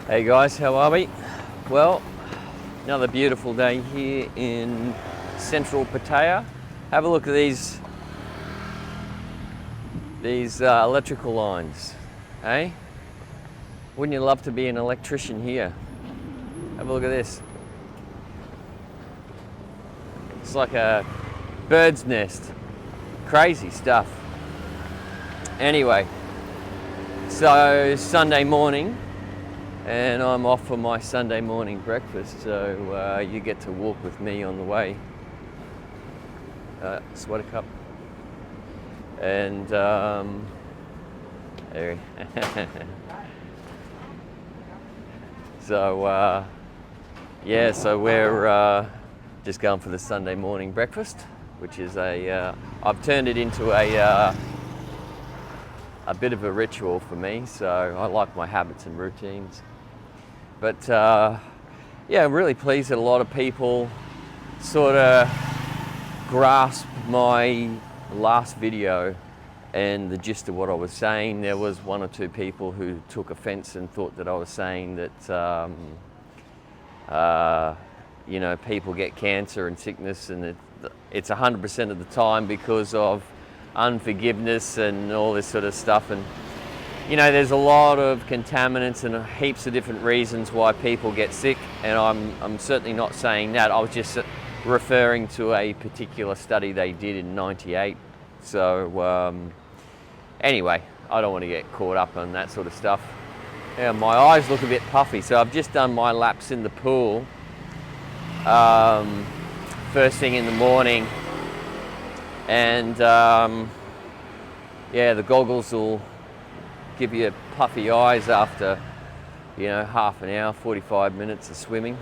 Hey guys, how are we? Well, another beautiful day here in central Pattaya. Have a look at these electrical lines, hey? Wouldn't you love to be an electrician here? Have a look at this. It's like a bird's nest. Crazy stuff. Anyway, so Sunday morning, and I'm off for my Sunday morning breakfast, so you get to walk with me on the way. Sweater cup. And there. So yeah, so we're just going for the Sunday morning breakfast, which is I've turned it into a bit of a ritual for me, so I like my habits and routines. But yeah, I'm really pleased that a lot of people sort of grasped my last video and the gist of what I was saying. There was one or two people who took offense and thought that I was saying that you know, people get cancer and sickness and it's 100% of the time because of unforgiveness and all this sort of stuff. And you know, there's a lot of contaminants and heaps of different reasons why people get sick, and I'm certainly not saying that. I was just referring to a particular study they did in '98. So anyway, I don't want to get caught up on that sort of stuff. Yeah, my eyes look a bit puffy, so I've just done my laps in the pool first thing in the morning, and yeah, the goggles will give you puffy eyes after, you know, half an hour, 45 minutes of swimming.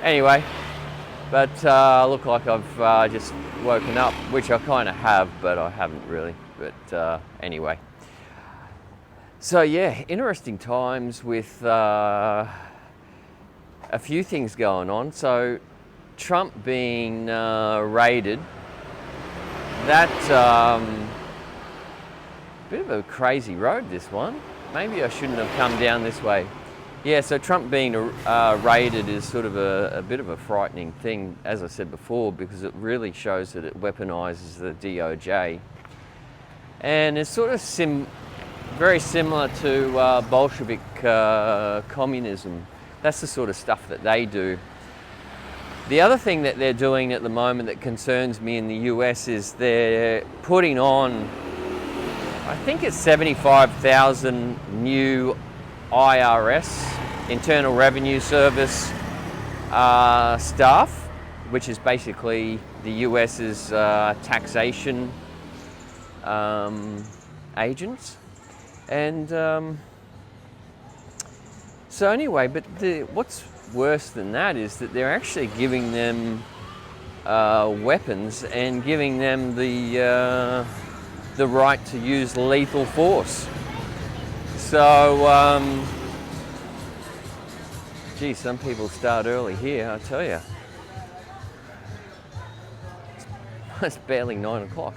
Anyway, but look like I've just woken up, which I kind of have, but I haven't really. But anyway, so yeah, interesting times with a few things going on. So Trump being raided, that bit of a crazy road, this one. Maybe I shouldn't have come down this way. Yeah, so Trump being raided is sort of a bit of a frightening thing, as I said before, because it really shows that it weaponizes the DOJ. And it's sort of very similar to Bolshevik communism. That's the sort of stuff that they do. The other thing that they're doing at the moment that concerns me in the US is they're putting on, I think it's 75,000 new IRS, Internal Revenue Service staff, which is basically the US's taxation agents. And so anyway, but what's worse than that is that they're actually giving them weapons and giving them the right to use lethal force. So, gee, some people start early here, I tell you. It's barely 9 o'clock.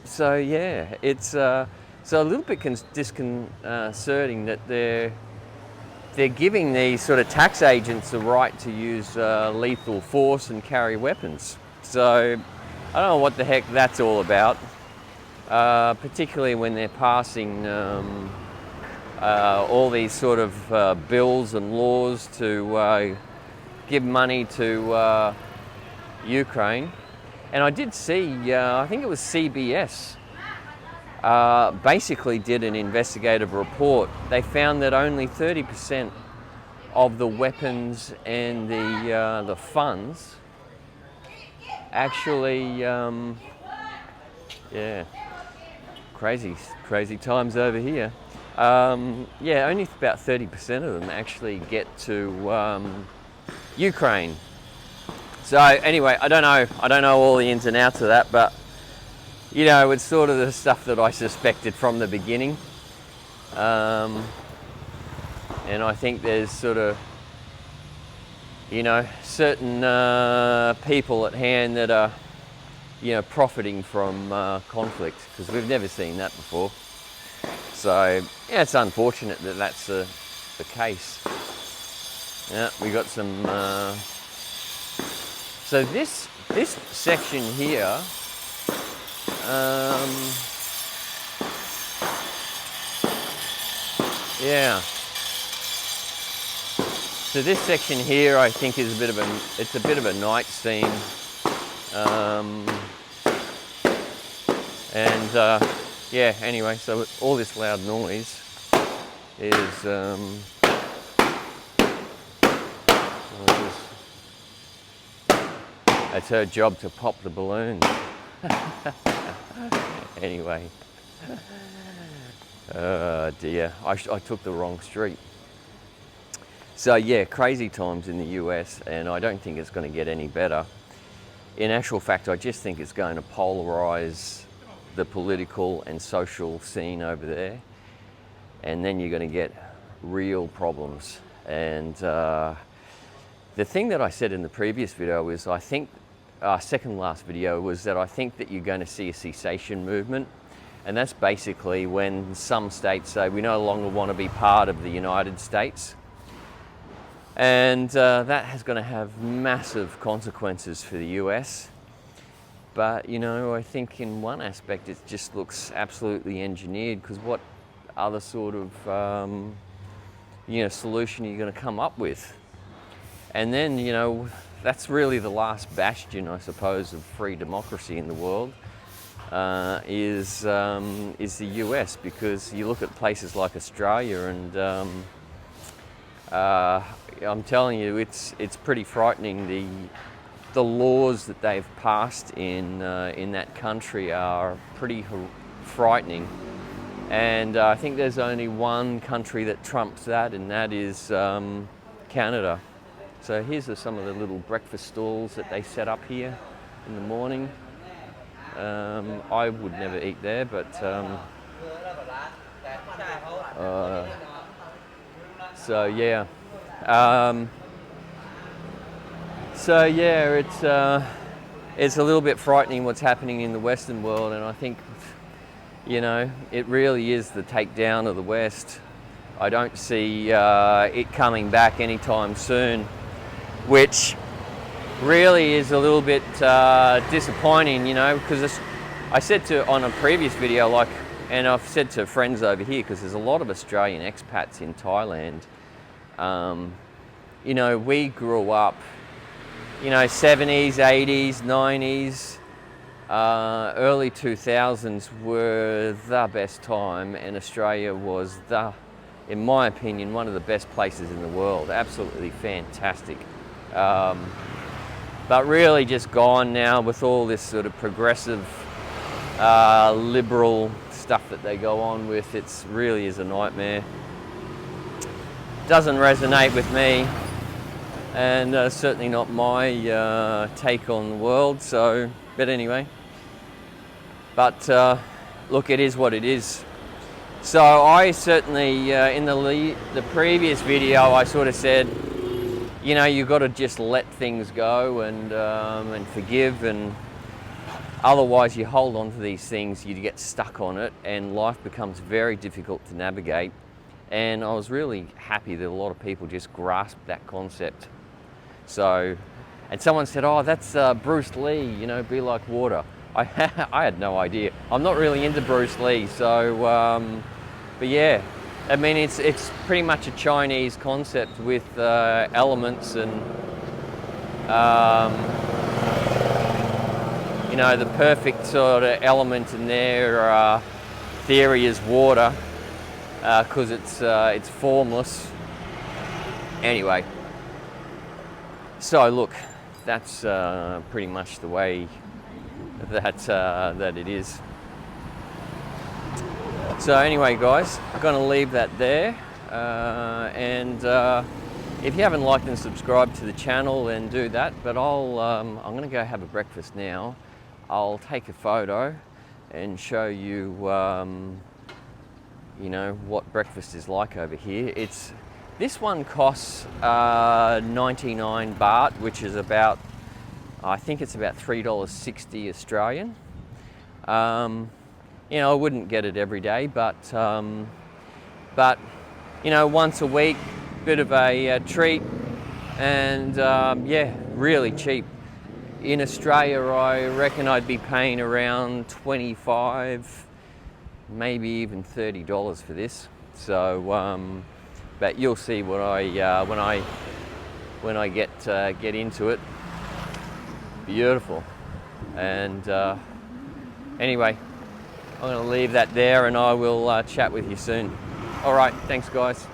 So yeah, it's so a little bit disconcerting that they're giving these sort of tax agents the right to use lethal force and carry weapons. So I don't know what the heck that's all about, particularly when they're passing all these sort of bills and laws to give money to Ukraine. And I did see, I think it was CBS, basically did an investigative report. They found that only 30% of the weapons and the funds actually, yeah, crazy times over here. Yeah, only about 30% of them actually get to Ukraine. So anyway, I don't know all the ins and outs of that, but you know, it's sort of the stuff that I suspected from the beginning. And I think there's sort of, you know, certain people at hand that are, you know, profiting from conflict, because we've never seen that before. So yeah, it's unfortunate that that's the case. Yeah, we got some. So this section here. Yeah. So this section here, I think, is a bit of a night scene, yeah. Anyway, so all this loud noise is it's her job to pop the balloons. Anyway, oh dear, I took the wrong street. So yeah, crazy times in the US, and I don't think it's going to get any better. In actual fact, I just think it's going to polarize the political and social scene over there, and then you're going to get real problems. And the thing that I said in the previous video is, I think, second last video, was that I think that you're going to see a cessation movement. And that's basically when some states say we no longer want to be part of the United States. And that is going to have massive consequences for the US. But, you know, I think in one aspect it just looks absolutely engineered, because what other sort of, you know, solution are you going to come up with? And then, you know, that's really the last bastion, I suppose, of free democracy in the world, is the US, because you look at places like Australia and I'm telling you, it's pretty frightening. The laws that they've passed in that country are pretty frightening, and I think there's only one country that trumps that, and that is Canada. So here's some of the little breakfast stalls that they set up here in the morning. I would never eat there, but so yeah. So yeah, it's a little bit frightening what's happening in the Western world, and I think, you know, it really is the takedown of the West. I don't see it coming back anytime soon, which really is a little bit disappointing, you know, because I said on a previous video, like, and I've said to friends over here, because there's a lot of Australian expats in Thailand. You know, we grew up, you know, 70s, 80s, 90s, early 2000s were the best time, and Australia was in my opinion, one of the best places in the world. Absolutely fantastic. But really just gone now with all this sort of progressive, liberal stuff that they go on with. It's really is a nightmare. Doesn't resonate with me, and certainly not my take on the world. So, but anyway, but look, it is what it is. So I certainly, in the previous video, I sort of said, you know, you've got to just let things go and forgive, and otherwise you hold on to these things, you get stuck on it, and life becomes very difficult to navigate. And I was really happy that a lot of people just grasped that concept. So, and someone said, oh, that's Bruce Lee, you know, be like water. I had no idea. I'm not really into Bruce Lee, so, but yeah. I mean, it's pretty much a Chinese concept with elements, and, you know, the perfect sort of element in their theory is water. Because it's formless. Anyway, so look, that's pretty much the way that it is. So anyway, guys, I'm going to leave that there, and if you haven't liked and subscribed to the channel, then do that. But I'm going to go have a breakfast now. I'll take a photo and show you. You know what breakfast is like over here. This one costs 99 baht, which is about, I think it's about $3.60 Australian. You know, I wouldn't get it every day, but you know, once a week, bit of a treat, and yeah, really cheap. In Australia, I reckon I'd be paying around 25, maybe even $30 for this. So, but you'll see what when I get into it. Beautiful. And anyway, I'm going to leave that there, and I will chat with you soon. All right, thanks guys.